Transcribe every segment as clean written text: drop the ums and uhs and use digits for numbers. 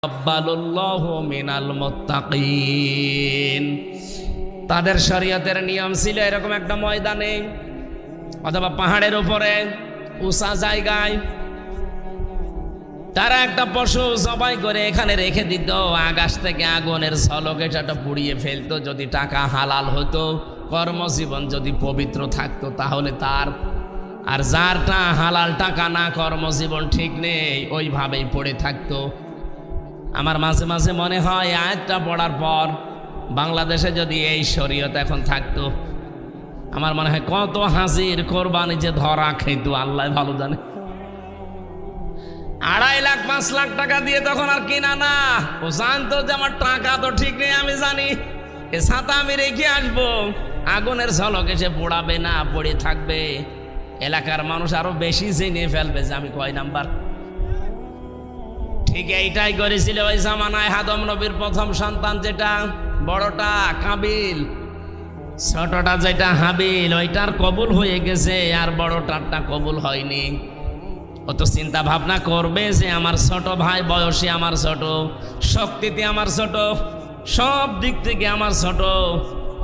তাকাব্বালুল্লাহু মিনাল মুত্তাকিন। তাদের শরীয়তের নিয়ম ছিল এরকম একটা ময়দানে অথবা পাহাড়ের উপরে উঁচা জায়গায় তারা একটা পশু জবাই করে এখানে রেখে দিত। আকাশ থেকে আগুনের ঝলকে সেটা পুড়িয়ে ফেলতো। যদি টাকা হালাল হতো, কর্মজীবন যদি পবিত্র থাকতো তাহলে তার, আর যারটা হালাল টাকা না, কর্মজীবন ঠিক নেই, ওইভাবেই পড়ে থাকতো। আমার মাঝে মাঝে মনে হয় আয়াতটা পড়ার পর বাংলাদেশে যদি এই শরীয়ত এখন থাকতো, আমার মনে হয় কত হাজির কোরবানি যে ধরা খেত আল্লাহ ভালো জানে। 2.5 লাখ 5 লাখ টাকা দিয়ে তখন আর কিনা না। ও জানতো যে আমার টাকা তো ঠিক নেই, আমি জানি এ ছাতা আমি রেখে আসবো, আগুনের ঝলকে সে পোড়াবে না, পড়ে থাকবে। এলাকার মানুষ আরো বেশি জেনে ফেলবে যে আমি কয় নাম্বার। ঠিক এইটাই করেছিল ওই জামানায় আদম নবীর প্রথম সন্তান যেটা বড়টা কাবিল, ছোটটা যেটা হাবিল, ওইটার কবুল হয়ে গেছে আর বড়টারটা কবুল হয়নি। ও তো চিন্তা ভাবনা করবে যে আমার ছোট ভাই বয়সে আমার ছোট, শক্তিতে আমার ছোট, সব দিক থেকে আমার ছোট,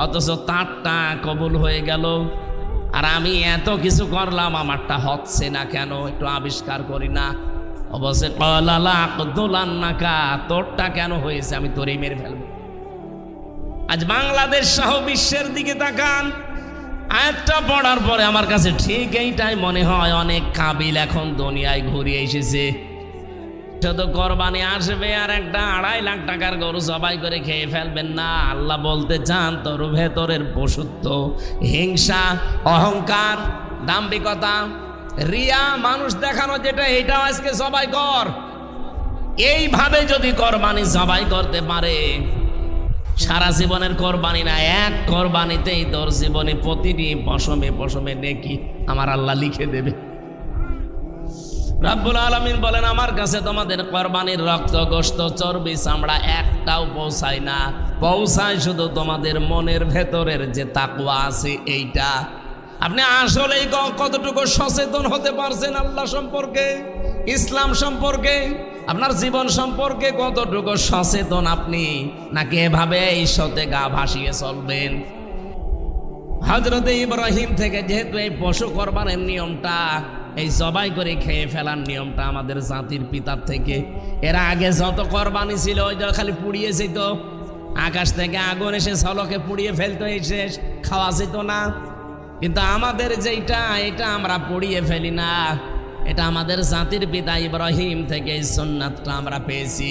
অথচ তারটা কবুল হয়ে গেল আর আমি এত কিছু করলাম, আমারটা হচ্ছে না কেন, একটু আবিষ্কার করি না। অবশ্যই তোরটা কেন হয়েছে, আমি তোরই মেরে ফেলবো। আজ বাংলাদেশ সহ বিশ্বের দিকে তাকান, আয়াতটা পড়ার পরে আমার কাছে ঠিক এইটাই মনে হয়। অনেক কাবিল এখন দুনিয়ায় ঘুরিয়ে এসেছে, শুধু কোরবানি আসবে আর একটা 2.5 লাখ টাকার গরু জবাই করে খেয়ে ফেলবেন না। আল্লাহ বলতে চান তোর ভেতরের পশুত্ব, হিংসা, অহংকার, দাম্ভিকতা, রিয়া, মানুষ দেখানো, যেটা এটাও আজকে জবাই কর। এইভাবে যদি কোরবানি জবাই করতে পারে, সারা জীবনের কোরবানি না, এক কোরবানিতেই তোর জীবনে প্রতিটি পশমে পশমে নেকি আমার আল্লাহ লিখে দেবে। রব্বুল আলামিন বলেন আমার কাছে তোমাদের কোরবানির রক্ত, গোশত, চর্বি, চামড়া একটাও পৌঁছায় না, পৌঁছায় শুধু তোমাদের মনের ভেতরের যে তাকওয়া আছে এইটা। আপনি আসলেই কতটুকু সচেতন হতে পারছেন আল্লাহ সম্পর্কে, ইসলাম সম্পর্কে, আপনার জীবন সম্পর্কে কতটুকু সচেতন আপনি, নাকি এভাবে ঈশ্বরে গা ভাসিয়ে চলবেন? হযরত ইব্রাহিম থেকে যেহেতু এই পশু কোরবানির নিয়মটা, এই জবাই করে খেয়ে ফেলার নিয়মটা আমাদের জাতির পিতার থেকে, এর আগে যত কোরবানি ছিল ওই খালি পুড়িয়ে যেত, আকাশ থেকে আগুন এসে ঝলকে পুড়িয়ে ফেলতো, এই শেষ, খাওয়া যেত না। কিন্তু আমাদের যেটা, এটা আমরা পুড়িয়ে ফেলি না, এটা আমাদের জাতির পিতা ইব্রাহিম থেকে এই সুন্নাতটা আমরা পেয়েছি।